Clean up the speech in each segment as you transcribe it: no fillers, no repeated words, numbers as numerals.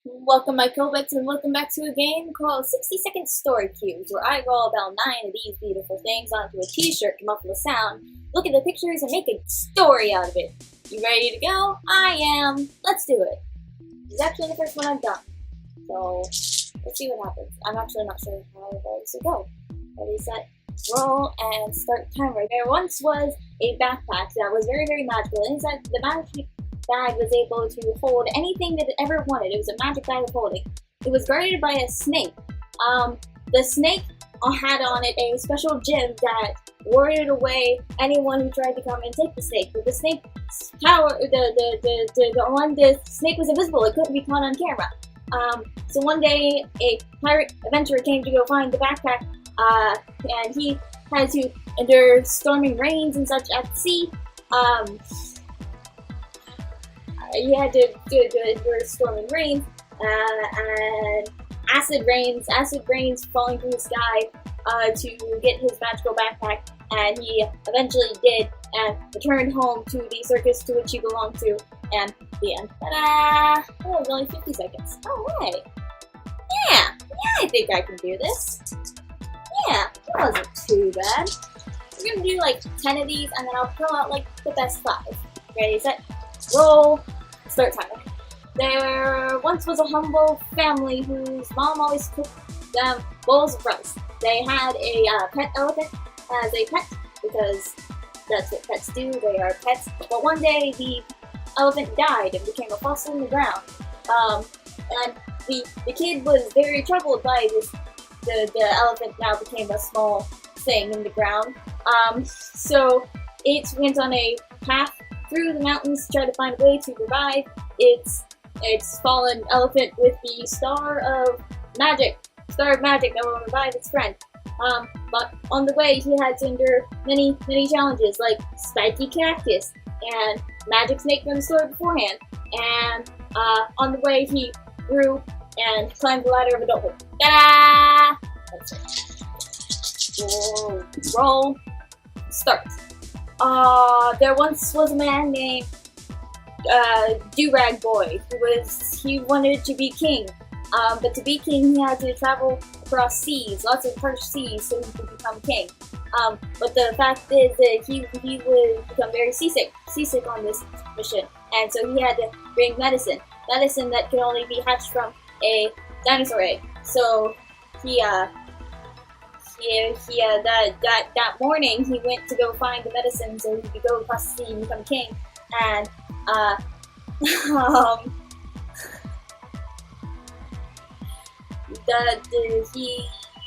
Welcome my Cobits and welcome back to a game called 60-Second Story Cubes, where I roll about 9 of these beautiful things onto a t-shirt to muffle the sound, look at the pictures, and make a story out of it. You ready to go? I am! Let's do it! This is actually the first one I've done, so let's see what happens. I'm actually not sure how this will go. Ready, set, roll, and start timer. There once was a backpack that was very, very magical. Inside the magic bag was able to hold anything that it ever wanted. It was a magic bag of holding. It was guarded by a snake. The snake had on it a special gem that warded away anyone who tried to come and take the snake. But the snake's power, the snake was invisible. It couldn't be caught on camera. So one day, a pirate adventurer came to go find the backpack, and he had to endure storming rains and such at sea. He had to endure storming rains and acid rains falling from the sky to get his magical backpack, and he eventually did and returned home to the circus to which he belonged to, and the end. Ta-da! That was only 50 seconds. Alright. Yeah, I think I can do this. Yeah, that wasn't too bad. We're gonna do like 10 of these, and then I'll pull out like the best 5. Ready, set, roll. Start timer. There once was a humble family whose mom always cooked them bowls of rice. They had a pet elephant as a pet because that's what pets do, they are pets. But one day the elephant died and became a fossil in the ground. And the kid was very troubled by this. The elephant now became a small thing in the ground. So it went on a path through the mountains to try to find a way to revive its fallen elephant with the star of magic that will revive its friend. But on the way he had to endure many challenges like spiky cactus and magic snake from the story beforehand. And on the way he grew and climbed the ladder of adulthood. Ta-da! That's it. Roll. Start. There once was a man named Do-Rag Boy he wanted to be king, but to be king he had to travel across seas, lots of harsh seas, so he could become king. But the fact is that he would become very seasick on this mission, and so he had to bring medicine that could only be hatched from a dinosaur egg. So that morning he went to go find the medicine so he could go across the sea and become king. And it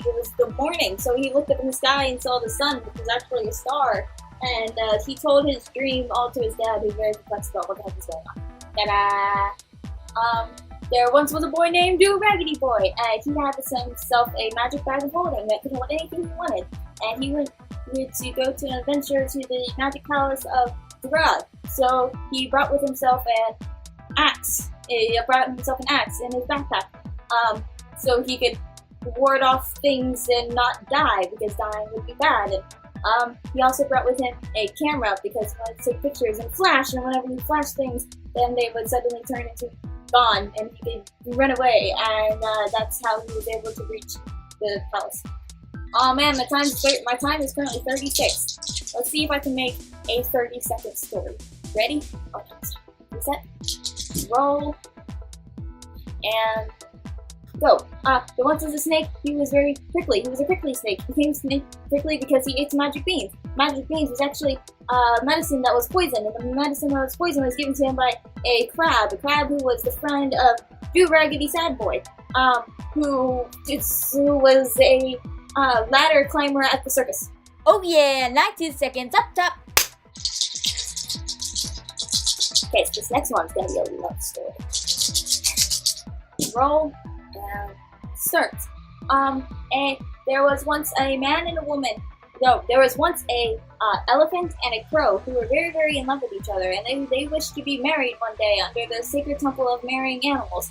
was the morning, so he looked up in the sky and saw the sun, which was actually a star. And he told his dream all to his dad, who's very perplexed about what the heck is going on. Ta-da! There once was a boy named Do-Raggedy Boy, and he had himself a magic bag of holding that could hold anything he wanted. And he went to go to an adventure to the magic palace of the Grog. So he brought with himself an axe. He brought himself an axe in his backpack, so he could ward off things and not die, because dying would be bad. And he also brought with him a camera because he wanted to take pictures and flash. And whenever he flashed things, then they would suddenly turn into gone, and he could run away, and that's how he was able to reach the palace. Oh man, my time is currently 36. Let's see if I can make a 30-second story. Ready? Okay, set, roll, and go. There once was a snake. He was very prickly. He was a prickly snake. He became prickly because he ate magic beans. Magic beans was actually medicine that was poison, and the medicine that was poison was given to him by a crab who was the friend of Do-Raggedy Sad Boy, who was a ladder climber at the circus. Oh yeah, 19 seconds, up top. Okay, so this next one's gonna be a love story. Roll and start. And there was once a man and a woman. No, there was once a elephant and a crow who were very, very in love with each other, and they wished to be married one day under the sacred temple of marrying animals.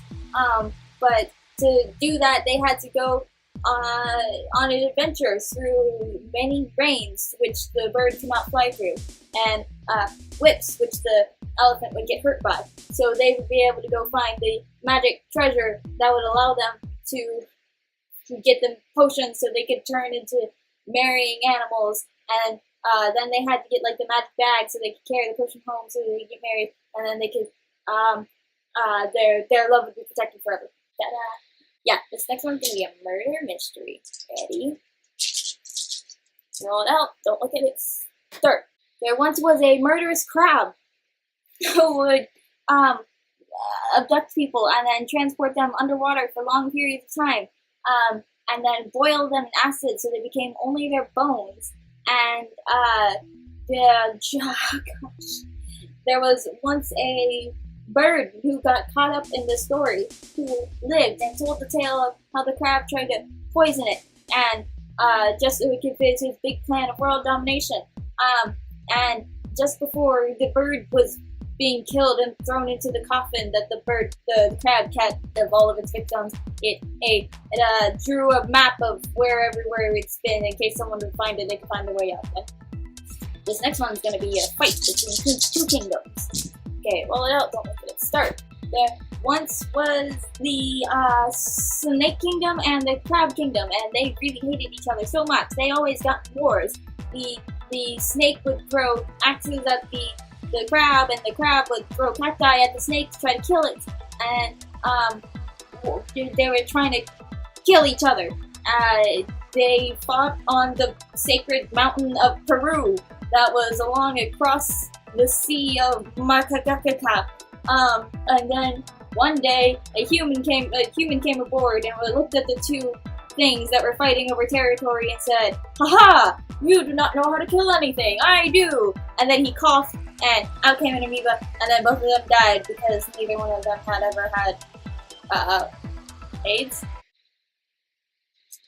But to do that, they had to go on an adventure through many rains, which the bird could not fly through, and whips, which the elephant would get hurt by. So they would be able to go find the magic treasure that would allow them to get them potions so they could turn into marrying animals. And then they had to get like the magic bag so they could carry the potion home so they could get married, and then they could their love would be protected forever. Ta-da! Yeah, this next one's gonna be a murder mystery. Ready? Roll it out. Don't look at it. Start. There once was a murderous crab who would abduct people and then transport them underwater for long periods of time, and then boil them in acid so they became only their bones. And there was once a bird who got caught up in the story, who lived and told the tale of how the crab tried to poison it, and just so he could fit his big plan of world domination. And just before the bird was being killed and thrown into the coffin that the crab kept of all of its victims, it drew a map of everywhere it's been in case someone would find it, they could find their way out. And this next one's going to be a fight between two kingdoms. Okay, roll it out, don't look at it. Start. There once was the snake kingdom and the crab kingdom, and they really hated each other so much. They always got in wars. The snake would throw axes at the crab, and the crab would throw cacti at the snake to try to kill it. And they were trying to kill each other. They fought on the sacred mountain of Peru that was across the Sea of Makakakaka. And then one day a human came aboard and looked at the two things that were fighting over territory and said, "Haha! You do not know how to kill anything. I do!" And then he coughed, and out came an amoeba, and then both of them died because neither one of them had ever had AIDS.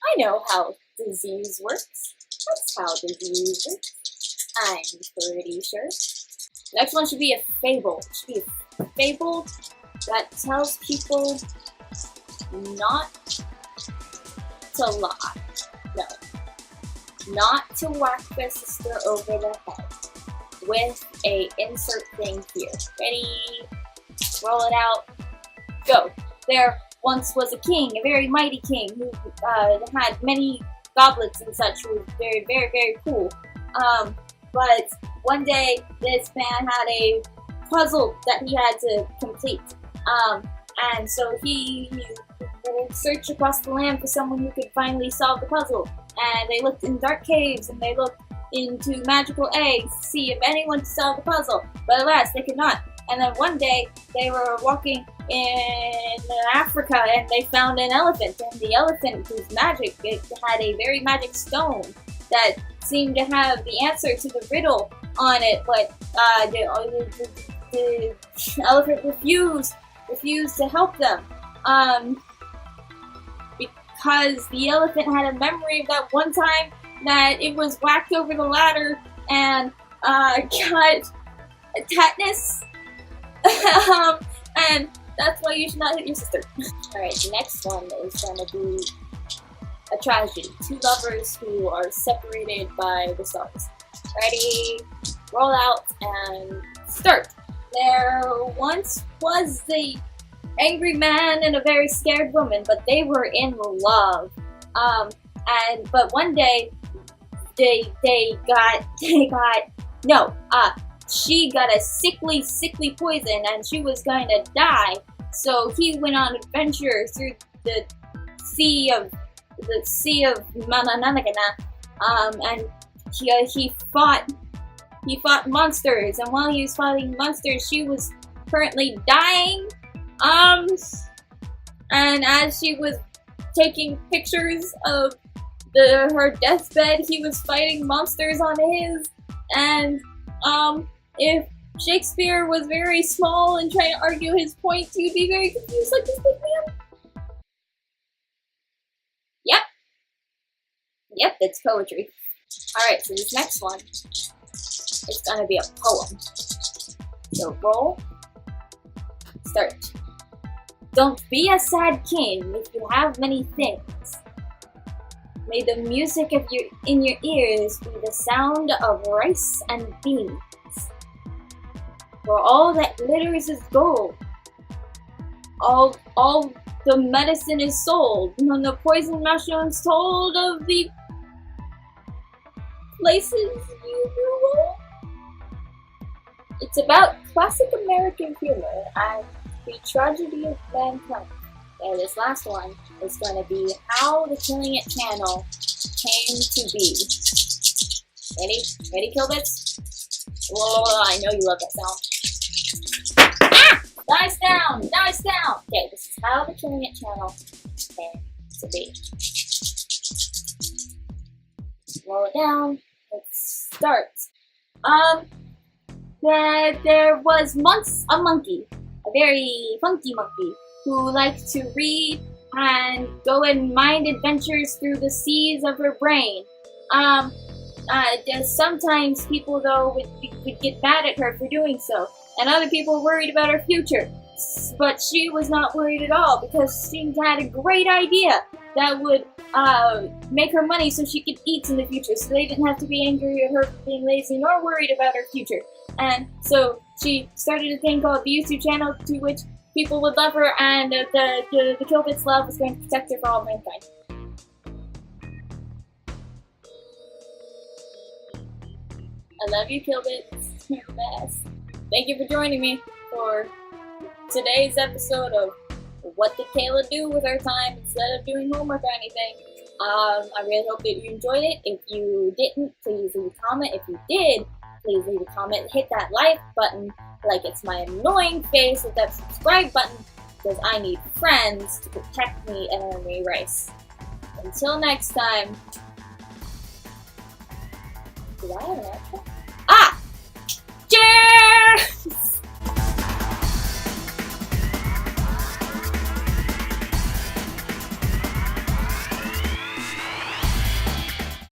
I know how disease works. That's how disease works. I'm pretty sure. Next one should be a fable. It should be a fable that tells people not to lie. No. Not to whack their sister over the head with a insert thing here. Ready? Roll it out. Go. There once was a king, a very mighty king, who had many goblets and such, who was very, very, very cool. But one day, this man had a puzzle that he had to complete. And so he searched across the land for someone who could finally solve the puzzle. And they looked in dark caves, and they looked into magical eggs to see if anyone could solve the puzzle. But alas, they could not. And then one day, they were walking in Africa, and they found an elephant. And the elephant, whose magic, it had a very magic stone that seemed to have the answer to the riddle on it. But the elephant refused to help them. Because the elephant had a memory of that one time that it was whacked over the ladder and got tetanus. And that's why you should not hit your sister. Alright, the next one is going to be a tragedy. Two lovers who are separated by the stars. Ready? Roll out and start. There once was the angry man and a very scared woman, but they were in love. But one day she got a sickly poison, and she was going to die. So he went on an adventure through the sea of Manananagana, and he fought monsters. And while he was fighting monsters, she was currently dying. And as she was taking pictures of her deathbed, he was fighting monsters on his. And if Shakespeare was very small and trying to argue his point, you'd be very confused like this big man. Yep, it's poetry. Alright, so this next one is gonna be a poem. So roll, start. Don't be a sad king if you have many things. May the music in your ears be the sound of rice and beans. For all that glitters is gold. All the medicine is sold, and the poison mushrooms told of the places you go. It's about classic American humor and the tragedy of mankind. And this last one is going to be how the Killing It channel came to be. Ready? Ready, Killbits? Whoa, I know you love that sound. Ah! Nice down! Nice down! Okay, this is how the Killing It channel came to be. Roll it down. Let's start. There was once a monkey, a very funky monkey, who liked to read and go and mind adventures through the seas of her brain. Sometimes people, though, would get mad at her for doing so, and other people worried about her future. But she was not worried at all, because she had a great idea that would make her money so she could eat in the future, so they didn't have to be angry at her for being lazy nor worried about her future. And so she started a thing called the YouTube channel, to which people would love her, and the Killbits love was going to protect her for all mankind. I love you, Killbits. You're the best. Thank you for joining me for today's episode of What Did Caila Do with Our Time instead of doing homework or anything. I really hope that you enjoyed it. If you didn't, please leave a comment. If you did, please leave a comment. Hit that like button like it's my annoying face with that subscribe button, because I need friends to protect me in enemy race. Until next time. Do I have an outro? Ah! Cheers!